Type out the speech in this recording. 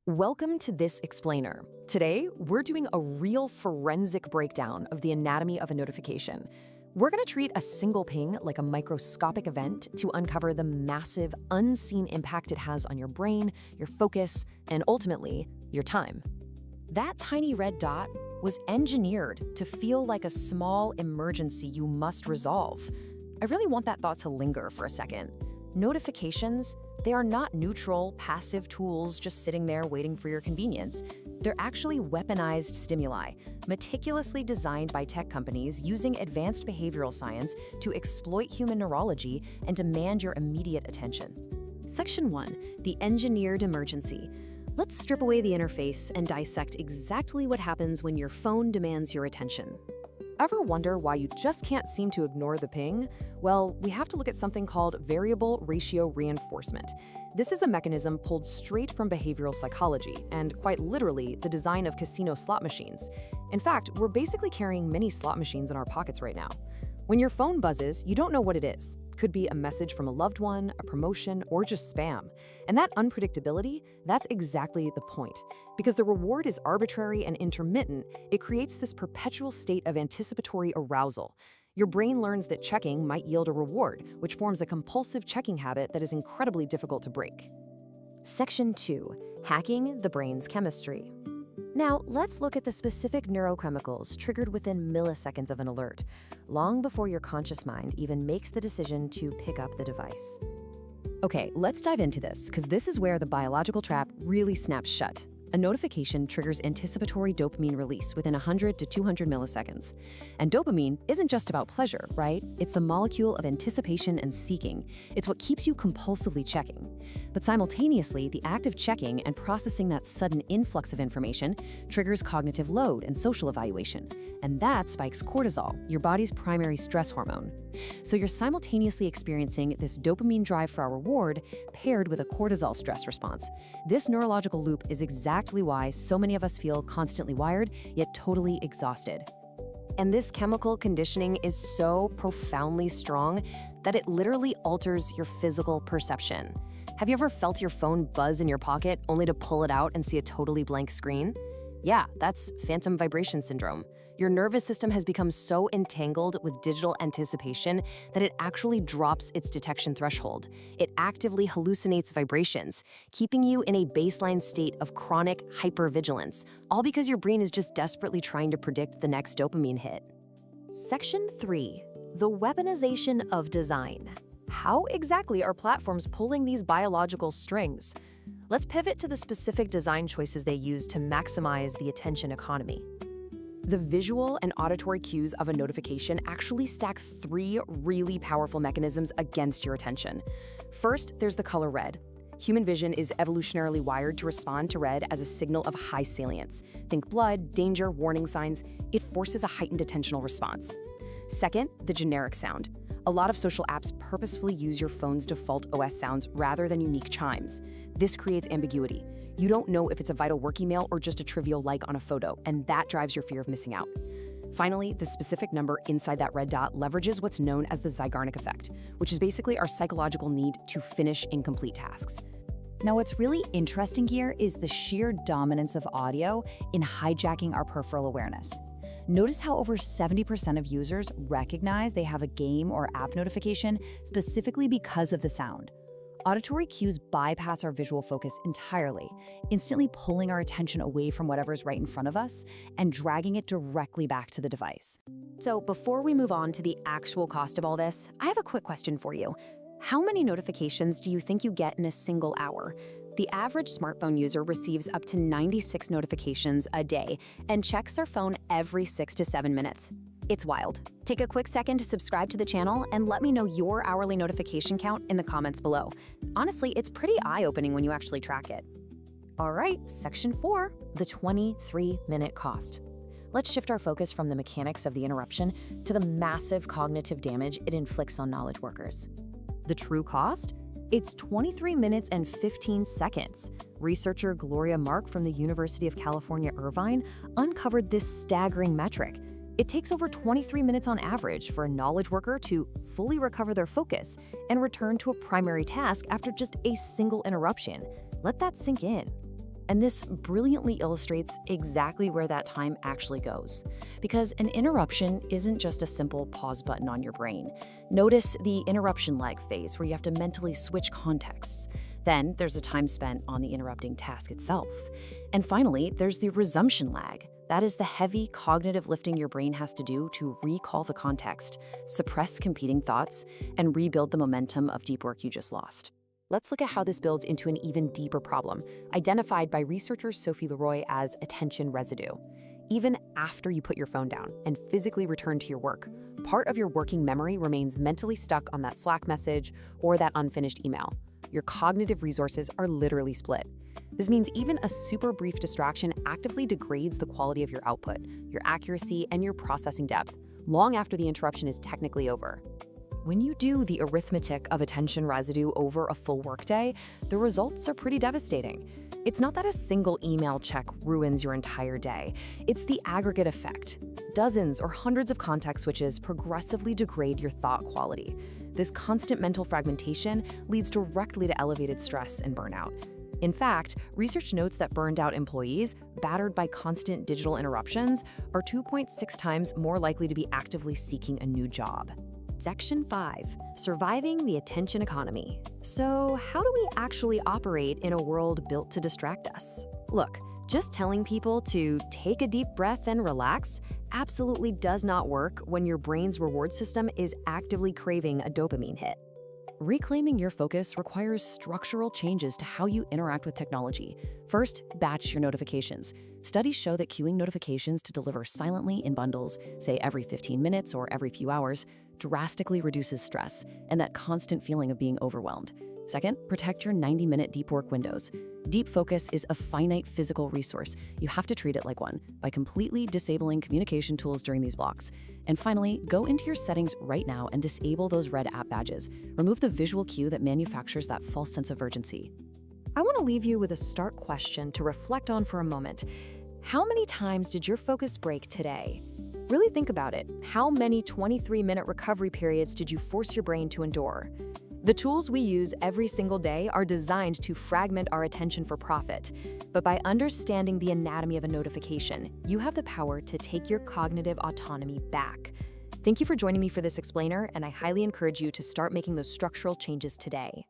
Welcome to This Explainer. Today, we're doing a real forensic breakdown of the anatomy of a notification. We're going to treat a single ping like a microscopic event to uncover the massive, unseen impact it has on your brain, your focus, and ultimately, your time. That tiny red dot was engineered to feel like a small emergency you must resolve. I really want that thought to linger for a second. Notifications, they are not neutral, passive tools just sitting there waiting for your convenience. They're actually weaponized stimuli, meticulously designed by tech companies using advanced behavioral science to exploit human neurology and demand your immediate attention. Section 1. The engineered emergency. Let's strip away the interface and dissect exactly what happens when your phone demands your attention. Ever wonder why you just can't seem to ignore the ping? Well, we have to look at something called variable ratio reinforcement. This is a mechanism pulled straight from behavioral psychology and, quite literally, the design of casino slot machines. In fact, we're basically carrying many slot machines in our pockets right now. When your phone buzzes, you don't know what it is. Could be a message from a loved one, a promotion, or just spam. And that unpredictability, that's exactly the point. Because the reward is arbitrary and intermittent, it creates this perpetual state of anticipatory arousal. Your brain learns that checking might yield a reward, which forms a compulsive checking habit that is incredibly difficult to break. Section 2. Hacking the brain's chemistry. Now, let's look at the specific neurochemicals triggered within milliseconds of an alert, long before your conscious mind even makes the decision to pick up the device. Okay, let's dive into this, because this is where the biological trap really snaps shut. A notification triggers anticipatory dopamine release within 100 to 200 milliseconds. And dopamine isn't just about pleasure, right? It's the molecule of anticipation and seeking. It's what keeps you compulsively checking. But simultaneously, the act of checking and processing that sudden influx of information triggers cognitive load and social evaluation. And that spikes cortisol, your body's primary stress hormone. So you're simultaneously experiencing this dopamine drive for a reward paired with a cortisol stress response. This neurological loop is exactly why so many of us feel constantly wired, yet totally exhausted. And this chemical conditioning is so profoundly strong that it literally alters your physical perception. Have you ever felt your phone buzz in your pocket only to pull it out and see a totally blank screen? Yeah, that's phantom vibration syndrome. Your nervous system has become so entangled with digital anticipation that it actually drops its detection threshold. It actively hallucinates vibrations, keeping you in a baseline state of chronic hypervigilance, all because your brain is just desperately trying to predict the next dopamine hit. Section 3. The weaponization of design. How exactly are platforms pulling these biological strings? Let's pivot to the specific design choices they use to maximize the attention economy. The visual and auditory cues of a notification actually stack 3 really powerful mechanisms against your attention. First, there's the color red. Human vision is evolutionarily wired to respond to red as a signal of high salience. Think blood, danger, warning signs. It forces a heightened attentional response. Second, the generic sound. A lot of social apps purposefully use your phone's default OS sounds rather than unique chimes. This creates ambiguity. You don't know if it's a vital work email or just a trivial like on a photo, and that drives your fear of missing out. Finally, the specific number inside that red dot leverages what's known as the Zeigarnik effect, which is basically our psychological need to finish incomplete tasks. Now, what's really interesting here is the sheer dominance of audio in hijacking our peripheral awareness. Notice how over 70% of users recognize they have a game or app notification specifically because of the sound. Auditory cues bypass our visual focus entirely, instantly pulling our attention away from whatever's right in front of us and dragging it directly back to the device. So before we move on to the actual cost of all this, I have a quick question for you. How many notifications do you think you get in a single hour? The average smartphone user receives up to 96 notifications a day and checks their phone every 6 to 7 minutes. It's wild. Take a quick second to subscribe to the channel and let me know your hourly notification count in the comments below. Honestly, it's pretty eye-opening when you actually track it. All right, section 4, the 23-minute cost. Let's shift our focus from the mechanics of the interruption to the massive cognitive damage it inflicts on knowledge workers. The true cost? It's 23 minutes and 15 seconds. Researcher Gloria Mark from the University of California, Irvine uncovered this staggering metric. It takes over 23 minutes on average for a knowledge worker to fully recover their focus and return to a primary task after just a single interruption. Let that sink in. And this brilliantly illustrates exactly where that time actually goes. Because an interruption isn't just a simple pause button on your brain. Notice the interruption lag phase where you have to mentally switch contexts. Then there's a time spent on the interrupting task itself. And finally, there's the resumption lag. That is the heavy cognitive lifting your brain has to do to recall the context, suppress competing thoughts, and rebuild the momentum of deep work you just lost. Let's look at how this builds into an even deeper problem, identified by researcher Sophie Leroy as attention residue. Even after you put your phone down and physically return to your work, part of your working memory remains mentally stuck on that Slack message or that unfinished email. Your cognitive resources are literally split. This means even a super brief distraction actively degrades the quality of your output, your accuracy, and your processing depth, long after the interruption is technically over. When you do the arithmetic of attention residue over a full workday, the results are pretty devastating. It's not that a single email check ruins your entire day. It's the aggregate effect. Dozens or hundreds of context switches progressively degrade your thought quality. This constant mental fragmentation leads directly to elevated stress and burnout. In fact, research notes that burned out employees, battered by constant digital interruptions, are 2.6 times more likely to be actively seeking a new job. Section 5. Surviving the attention economy. So, how do we actually operate in a world built to distract us? Look, just telling people to take a deep breath and relax absolutely does not work when your brain's reward system is actively craving a dopamine hit. Reclaiming your focus requires structural changes to how you interact with technology. First, batch your notifications. Studies show that queuing notifications to deliver silently in bundles, say every 15 minutes or every few hours, drastically reduces stress and that constant feeling of being overwhelmed. Second, protect your 90-minute deep work windows. Deep focus is a finite physical resource. You have to treat it like one by completely disabling communication tools during these blocks. And finally, go into your settings right now and disable those red app badges. Remove the visual cue that manufactures that false sense of urgency. I want to leave you with a stark question to reflect on for a moment. How many times did your focus break today? Really think about it. How many 23-minute recovery periods did you force your brain to endure? The tools we use every single day are designed to fragment our attention for profit. But by understanding the anatomy of a notification, you have the power to take your cognitive autonomy back. Thank you for joining me for this explainer, and I highly encourage you to start making those structural changes today.